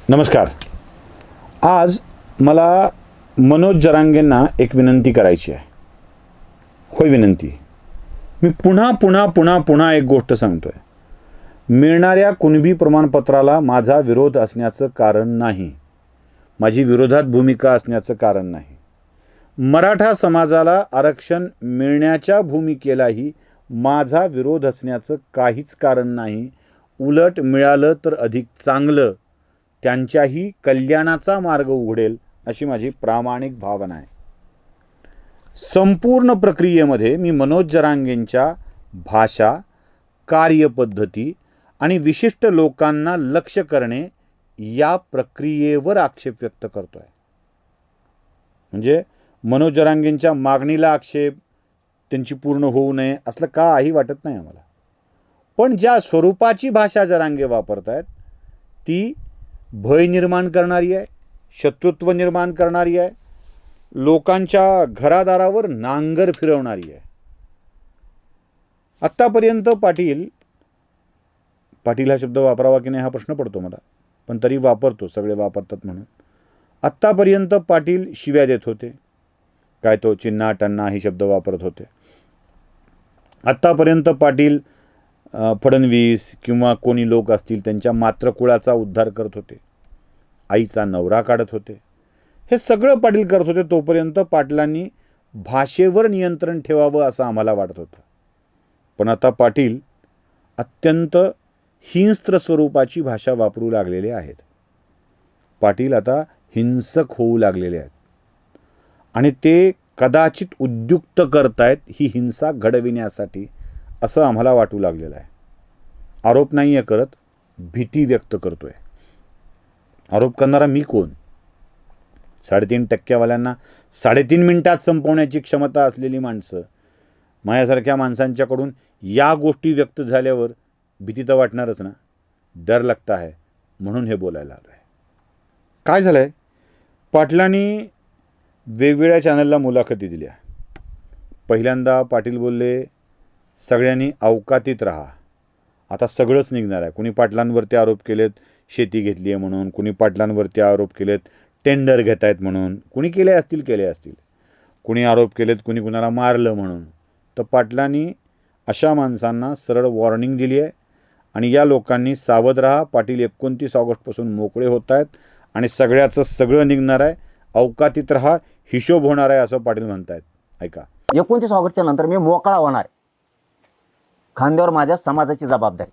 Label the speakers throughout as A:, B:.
A: नमस्कार. आज मला मनोज जरांगेंना एक विनंती करायची आहे. होय, विनंती. मी पुन्हा एक गोष्ट सांगतोय. मिळणाऱ्या कुणबी प्रमाणपत्राला माझा विरोध असण्याचं कारण नाही, माझी विरोधात भूमिका असण्याचं कारण नाही. मराठा समाजाला आरक्षण मिळण्याच्या भूमिकेलाही माझा विरोध असण्याचं काहीच कारण नाही. उलट मिळालं तर अधिक चांगलं, त्यांच्याही कल्याणाचा मार्ग उघडेल अशी माझी प्रामाणिक भावना आहे. संपूर्ण प्रक्रियेमध्ये मी मनोज जरांगेंच्या भाषा, कार्यपद्धती आणि विशिष्ट लोकांना लक्ष्य करणे या प्रक्रियेवर आक्षेप व्यक्त करतो आहे. म्हणजे मनोज जरांगेंच्या मागणीला आक्षेप, त्यांची पूर्ण होऊ नये असलं काही वाटत नाही आम्हाला. पण ज्या स्वरूपाची भाषा जरांगे वापरत आहेत ती भय निर्माण करणारी आहे, शत्रुत्व निर्माण करणारी आहे, लोकांच्या घरादारावर नांगर फिरवणारी आहे. आत्तापर्यंत पाटील हा शब्द वापरावा की नाही हा प्रश्न पडतो मला, पण तरी वापरतो, सगळे वापरतात म्हणून. आत्तापर्यंत पाटील शिव्या देत होते, काय तो चिन्ना टन्ना हे शब्द वापरत होते. आत्तापर्यंत पाटील फडणवीस किंवा कोणी लोक असतील त्यांच्या मात्रकुळाचा उद्धार करत होते, आईचा नवरा काढत होते. हे सगळं पाटील करत होते. तोपर्यंत पाटलांनी भाषेवर नियंत्रण ठेवावं असं आम्हाला वाटत होतं. पण आता पाटील अत्यंत हिंस्त्र स्वरूपाची भाषा वापरू लागलेले आहेत. पाटील आता हिंसक होऊ लागलेले आहेत आणि ते कदाचित उद्युक्त करतायत ही हिंसा घडविण्यासाठी असं आम्हाला वाटू लागलेलं आहे. आरोप नाही आहे करत, भीती व्यक्त करतोय. आरोप करणारा मी कोण? 3.5% 3.5 मिनिटात संपवण्याची क्षमता असलेली माणसं, माझ्यासारख्या माणसांच्याकडून या गोष्टी व्यक्त झाल्यावर भीती तर वाटणारच ना. डर लगता है म्हणून हे बोलायला आलो आहे. काय झालं आहे, पाटलांनी वेगवेगळ्या चॅनलला मुलाखती दिल्या. पहिल्यांदा पाटील बोलले सगळ्यांनी अवकातीत राहा. आता सगळंच निघणार आहे. कुणी पाटलांवरती आरोप केलेत शेती घेतली आहे म्हणून, कुणी पाटलांवरती आरोप केलेत टेंडर घेत आहेत म्हणून, कुणी केले असतील, कुणी आरोप केलेत कुणी कुणाला मारलं म्हणून. तर पाटलांनी अशा माणसांना सरळ वॉर्निंग दिली आहे आणि या लोकांनी सावध राहा. पाटील 29 ऑगस्टपासून मोकळे होत आहेत आणि सगळ्याचं सगळं निघणार आहे. अवकातीत राहा, हिशोब होणार आहे असं पाटील म्हणत आहेत. ऐका,
B: 29 ऑगस्टच्या नंतर मी मोकळा होणार. खांद्यावर माझ्या समाजाची जबाबदारी.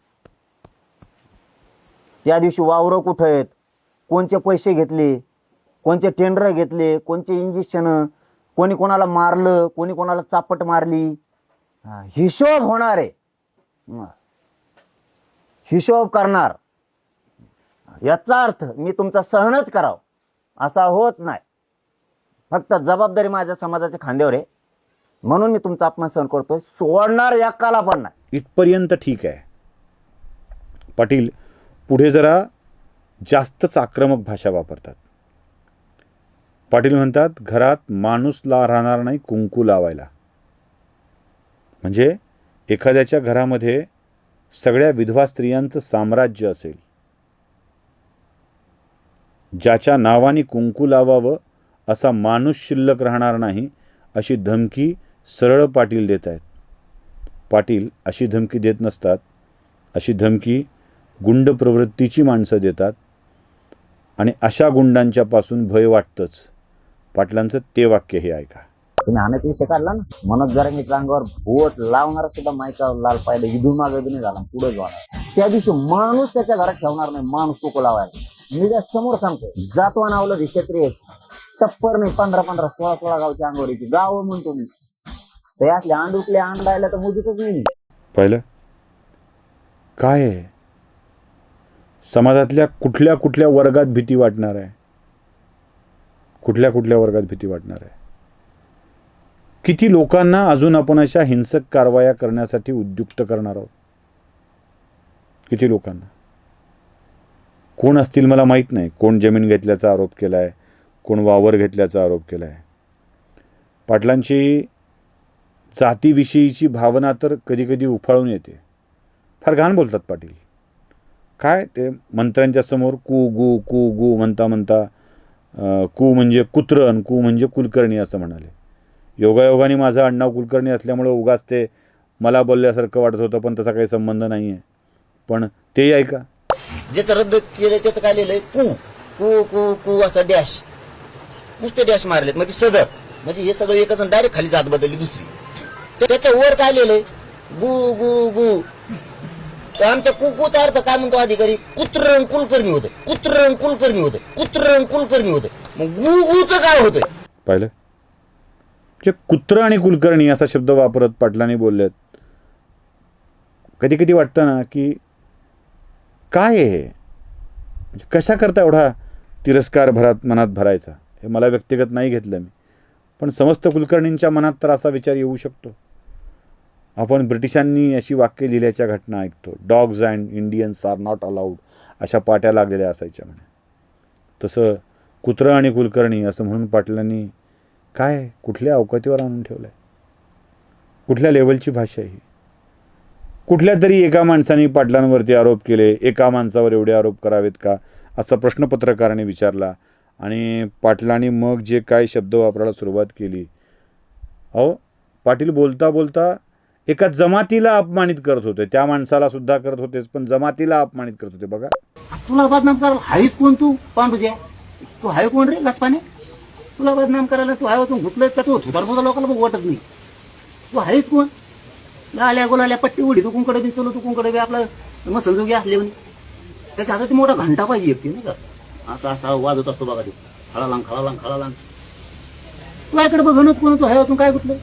B: त्या दिवशी वावरं कुठं आहेत, कोणचे पैसे घेतले, कोणचे टेंडर घेतले, कोणचे इंजेक्शन, कोणी कोणाला मारलं, कोणी कोणाला चापट मारली, हिशोब होणार आहे. हिशोब करणार. याचा अर्थ मी तुमचा सहनच करावं असा होत नाही. फक्त जबाबदारी माझ्या समाजाच्या खांद्यावर आहे म्हणून मी तुमचा अपमान सहन करतोय. सोडणार एकाला पण नाही.
A: इथपर्यंत ठीक आहे. पाटील पुढे जरा जास्तच आक्रमक भाषा वापरतात. पाटील म्हणतात घरात माणूस राहणार नाही कुंकू लावायला. म्हणजे एखाद्याच्या घरामध्ये सगळ्या विधवा स्त्रियांचं साम्राज्य असेल, ज्याच्या नावाने कुंकू लावावं असा माणूस शिल्लक राहणार नाही अशी धमकी सरळ पाटील देत आहेत. पाटील अशी धमकी देत नसतात. अशी धमकी गुंड प्रवृत्तीची माणसं देतात आणि अशा गुंडांच्यापासून भय वाटतंच. पाटलांचं ते वाक्य हे ऐका.
B: तुम्ही हाण्याचा विषय काढला ना, मनोज जरांगेच्या अंगावर बोट लावणारा सुद्धा मायका लाल पाहिलं इथून मागे बी नाही झाला, पुढे जाणार. त्या दिवशी माणूस त्याच्या घरात ठेवणार नाही माणूस कुकू लावायला. मी त्या समोर सांगतो, जातवा नावलं क्षेत्रीय टप्पर नाही 15-15 16 गावच्या अंगावर येते. गाव म्हणतो मी ते असले अंडुकले अंडायला तर मुजीतच नाही.
A: पाहिलं काय आहे, समाजातल्या कुठल्या वर्गात भीती वाटणार आहे, कुठल्या वर्गात भीती वाटणार आहे. किती लोकांना अजून आपण अशा हिंसक कारवाया करण्यासाठी उद्युक्त करणार आहोत. किती लोकांना, कोण असतील मला माहीत नाही. कोण जमीन घेतल्याचा आरोप केला आहे, कोण वावर घेतल्याचा आरोप केला आहे. पाटलांची जातीविषयीची भावना तर कधी कधी उफाळून येते. फार घाण बोलतात पाटील. काय ते मंत्र्यांच्या समोर कू गू म्हणता म्हणता कू म्हणजे कुत्रं आणि कू म्हणजे कुलकर्णी असं म्हणाले. योगायोगाने माझं आडनाव कुलकर्णी असल्यामुळं उगाच ते मला बोलल्यासारखं वाटत होतं, पण तसा काही संबंध नाही आहे. पण तेही ऐका.
C: ज्याचं रद्द केलंय त्याचं काय लिहिलंय कू कू कू कू असं डॅश, नुसते डॅश मारलेत म्हणजे सदर, म्हणजे हे सगळं एकच डायरेक्ट खाली जात बदलली दुसरी. तर त्याच्या वर काय लिहिलंय गु गु गु. तर आमच्या कुकूचा अर्थ काय म्हणतो अधिकारी, कुत्रं कुलकर्णी होतं, कुत्रं कुलकर्णी होतं, कुत्रं कुलकर्णी होतं. मग गु गुचं काय होतंय?
A: पाहिलं जे कुत्रं आणि कुलकर्णी असा शब्द वापरत पाटलांनी बोललेत. कधी कधी वाटतं ना की काय आहे हे, म्हणजे कशा करता एवढा तिरस्कार मनात भरायचा. हे मला व्यक्तिगत नाही घेतलं मी, पण समस्त कुलकर्णींच्या मनात तर असा विचार येऊ शकतो. आपण ब्रिटिशांनी अशी वाक्य लिहिल्याच्या घटना ऐकतो. Dogs and Indians are not allowed अशा पाट्या लागलेल्या असायच्या म्हणे. तसं कुत्रं आणि कुलकर्णी असं म्हणून पाटलांनी काय कुठल्या अवकातीवर आणून ठेवलं आहे? कुठल्या लेवलची भाषा आहे ही? कुठल्या तरी एका माणसाने पाटलांवरती आरोप केले, एका माणसावर एवढे आरोप करावेत का असा प्रश्न पत्रकाराने विचारला. आणि पाटलांनी मग जे काय शब्द वापरायला सुरुवात केली. अहो पाटील बोलता बोलता एका जमातीला अपमानित करत होते. त्या माणसाला सुद्धा करत होतेच, पण जमातीला अपमानित करत होते. बघा,
D: तुला बदनाम करायला हायच कोण तू पांडुज्या? तू हाय कोण रे लचपाने? तुला बदनाम करायला तू हाय वाचून घुतलंय का? तू थुतारपुता लोकांना बघ वाटत नाही. तू हायच कोण? लाल्या गोलाल्या पट्टी उडी तू कुंकडे बी चलो, तू कुंकडे बी आपला मसलजोगी असले म्हणे. त्याच्या हातात मोठा घंटा पाहिजे एकटी नाही का, असा असा वाजत असतो बघा ते खळालांग खळालांग खळालांग. तू याकडे बघणच कोण? तू हाय वाचून काय गुतलंय?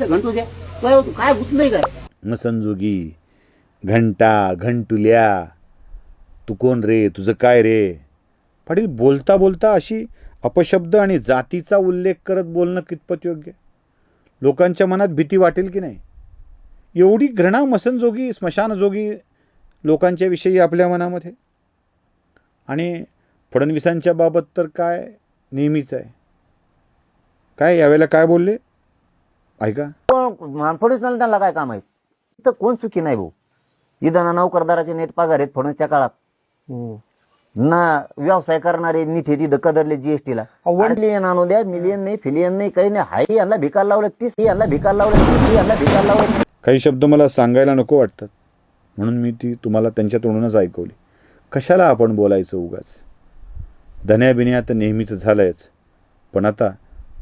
D: घंटुज्या तू काय गुतलंय काय?
A: मसंजोगी, घंटा, घंटुल्या, तू कोण रे, तुझं काय रे? पाटील बोलता बोलता अशी अपशब्द आणि जातीचा उल्लेख करत बोलणं कितपत योग्य? लोकांच्या मनात भीती वाटेल की नाही? एवढी घृणा मसनजोगी, स्मशानजोगी लोकांच्या विषयी आपल्या मनामध्ये. आणि फडणवीसांच्या बाबत तर काय नेहमीच आहे. काय यावेळेला काय बोलले ऐका.
B: फडणवीस त्यांना काय काम आहे? तर कोण सुखी नाही भाऊ. इथं नोकरदाराचे नेट पगार आहेत फडणवीसच्या काळात ना. व्यवसाय करणारे नीट हे तिथं कदरले जीएसटीला. मिलियन आणू द्या, मिलियन नाही फिलियन नाही काही नाही. हाई यांना भिकायला लावलं, 30 यांना भिकायला लावलं, 30 यांना भिकायला लावलं.
A: काही शब्द मला सांगायला नको वाटतात म्हणून मी ती तुम्हाला त्यांच्या तोंडूनच ऐकवली. कशाला आपण बोलायचं उगाच? धन्याबिन्या तर नेहमीच झालंयच, पण आता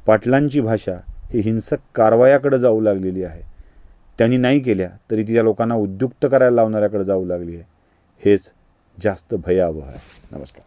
A: पाटलांची भाषा ही हिंसक कारवायाकडे जाऊ लागलेली आहे. त्यांनी नाही केल्या तरी ती त्या लोकांना उद्युक्त करायला लावणाऱ्याकडे जाऊ लागली आहे. हेच जास्त भयावह आहे. नमस्कार.